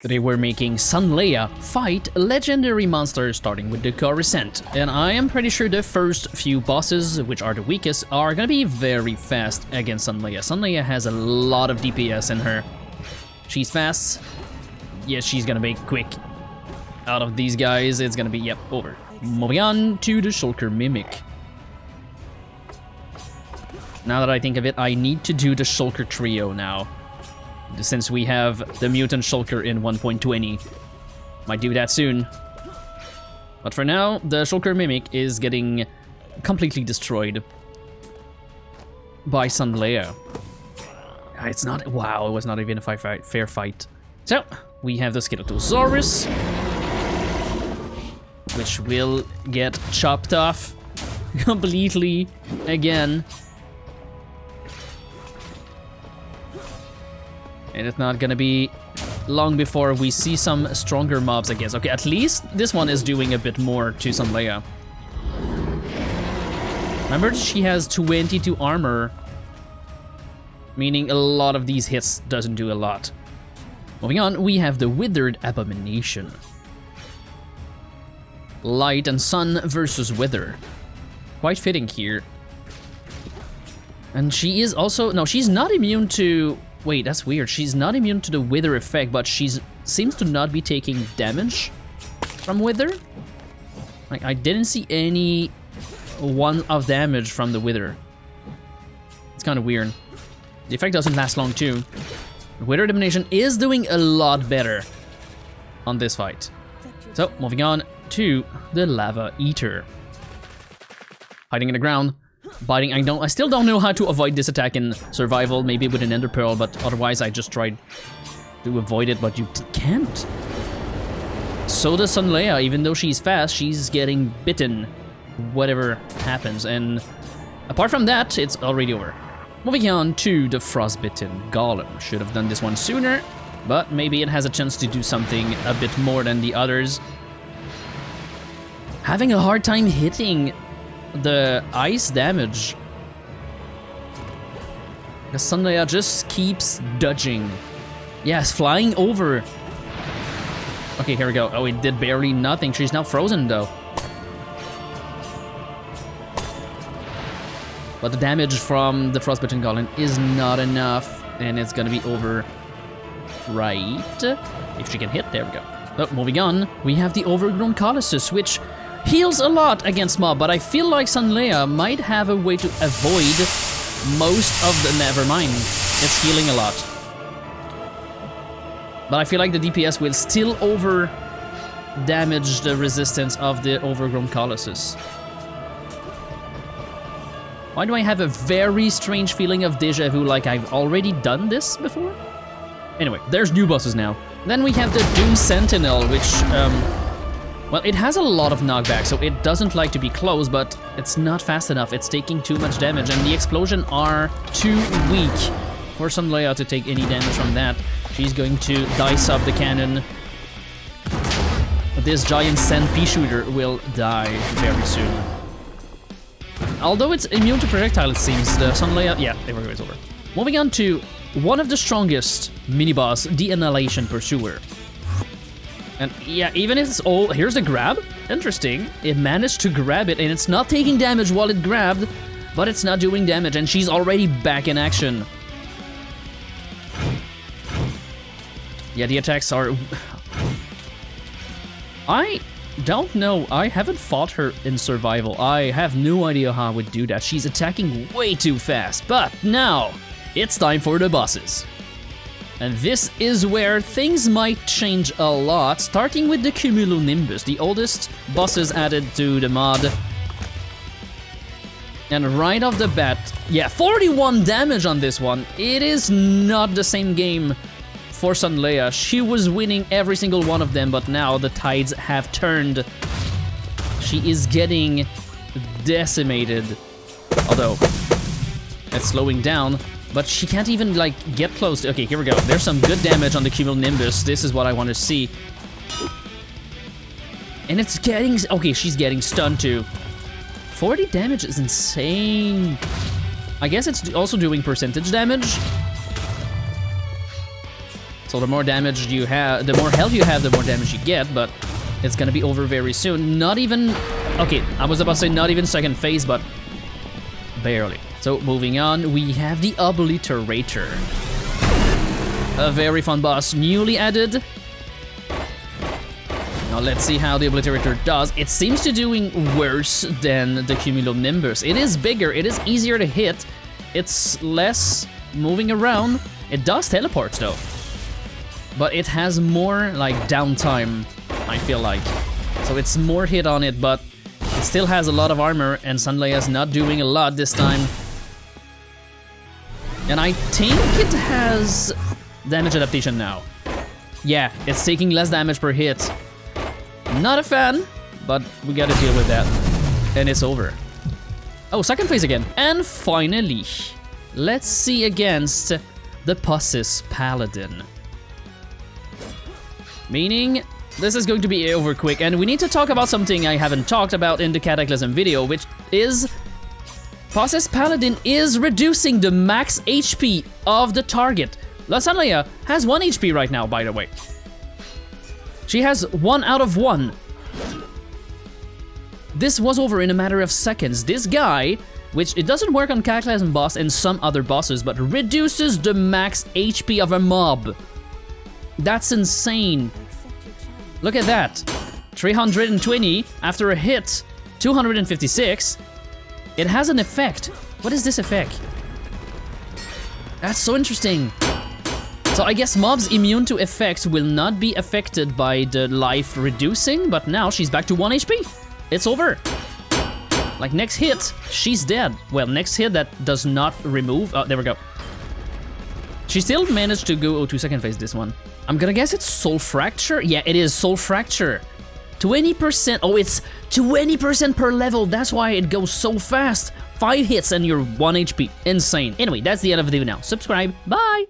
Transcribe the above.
Today we're making Sunleia fight legendary monsters starting with the Coruscant. And I am pretty sure the first few bosses, which are the weakest, are gonna be very fast against Sunleia. Sunleia has a lot of DPS in her. She's fast. Yes, she's gonna be quick. Out of these guys, it's gonna be, yep, over. Moving on to the Shulker Mimic. Now that I think of it, I need to do the Shulker Trio now. Since we have the Mutant Shulker in 1.20. Might do that soon. But for now, the Shulker Mimic is getting completely destroyed by Sunleia. It's not... Wow, it was not even a fair fight. So, we have the Skeletosaurus, which will get chopped off completely again. And it's not gonna be long before we see some stronger mobs, I guess. Okay, at least this one is doing a bit more to Sunleia. Remember, she has 22 armor, meaning a lot of these hits doesn't do a lot. Moving on, we have the Withered Abomination. Light and Sun versus Wither. Quite fitting here. And she is also... No, she's not immune to... Wait, that's weird. She's not immune to the Wither effect, but she seems to not be taking damage from Wither. Like, I didn't see any one of damage from the Wither. It's kind of weird. The effect doesn't last long too. Wither Domination is doing a lot better on this fight. So, moving on to the Lava Eater. Hiding in the ground. Biting, I still don't know how to avoid this attack in survival, maybe with an Ender Pearl, but otherwise I just tried to avoid it, but you can't. So does Sunleia, even though she's fast, she's getting bitten, whatever happens, and apart from that, it's already over. Moving on to the Frostbitten Golem. Should have done this one sooner, but maybe it has a chance to do something a bit more than the others. Having a hard time hitting the ice damage. The Sunleia just keeps dodging. Yes, flying over. Okay, here we go. Oh, it did barely nothing. She's now frozen though. But the damage from the Frostbitten Golem is not enough, and it's gonna be over right. If she can hit, there we go. Oh, moving on, we have the Overgrown Colossus, which heals a lot against mob, but I feel like Sunleia might have a way to avoid most of the... Never mind, it's healing a lot. But I feel like the DPS will still over damage the resistance of the Overgrown Colossus. Why do I have a very strange feeling of deja vu, like I've already done this before? Anyway, there's new bosses now. Then we have the Doom Sentinel, which... well, it has a lot of knockback, so it doesn't like to be close, but it's not fast enough. It's taking too much damage, and the explosion are too weak for Sunleia to take any damage from that. She's going to dice up the cannon. This giant sand pea shooter will die very soon. Although it's immune to projectile, it seems, the Sunleia... Yeah, there we go, it's over. Moving on to one of the strongest mini-boss, the Annihilation Pursuer. And yeah, even if it's all... Here's the grab. Interesting. It managed to grab it, and it's not taking damage while it grabbed, but it's not doing damage, and she's already back in action. Yeah, the attacks are... I don't know. I haven't fought her in survival. I have no idea how I would do that. She's attacking way too fast. But now, it's time for the bosses. And this is where things might change a lot, starting with the Cumulonimbus, the oldest bosses added to the mod. And right off the bat, yeah, 41 damage on this one. It is not the same game for Sunleia. She was winning every single one of them, but now the tides have turned. She is getting decimated. Although, it's slowing down. But she can't even, like, get close. Okay, here we go. There's some good damage on the Cumulonimbus. This is what I want to see. And it's getting... Okay, she's getting stunned, too. 40 damage is insane. I guess it's also doing percentage damage. So the more damage you have, the more health you have, the more damage you get, but it's gonna be over very soon. Not even... Okay, I was about to say not even second phase, but barely. So moving on, we have the Obliterator. A very fun boss, newly added. Now let's see how the Obliterator does. It seems to doing worse than the Cumulonimbus. It is bigger, it is easier to hit, it's less moving around. It does teleport though. But it has more like downtime, I feel like. So it's more hit on it, but it still has a lot of armor, and Sunleia's not doing a lot this time. And I think it has damage adaptation now. Yeah, it's taking less damage per hit. Not a fan, but we gotta deal with that. And it's over. Oh, second phase again. And finally, let's see against the Pussis Paladin. Meaning, this is going to be over quick, and we need to talk about something I haven't talked about in the Cataclysm video, which is Pussis Paladin is reducing the max HP of the target. Sunleia has 1 HP right now, by the way. She has 1 out of 1. This was over in a matter of seconds. This guy, which it doesn't work on Cataclysm boss and some other bosses, but reduces the max HP of a mob. That's insane. Look at that. 320 after a hit, 256. It has an effect. What is this effect? That's so interesting. So I guess mobs immune to effects will not be affected by the life reducing, but now she's back to 1 HP. It's over. Like next hit, she's dead. Well, next hit that does not remove. Oh, there we go. She still managed to go to second phase this one. I'm gonna guess it's Soul Fracture? Yeah, it is Soul Fracture. 20%, oh, it's 20% per level. That's why it goes so fast. 5 hits and you're 1 HP. Insane. Anyway, that's the end of the video now. Subscribe. Bye.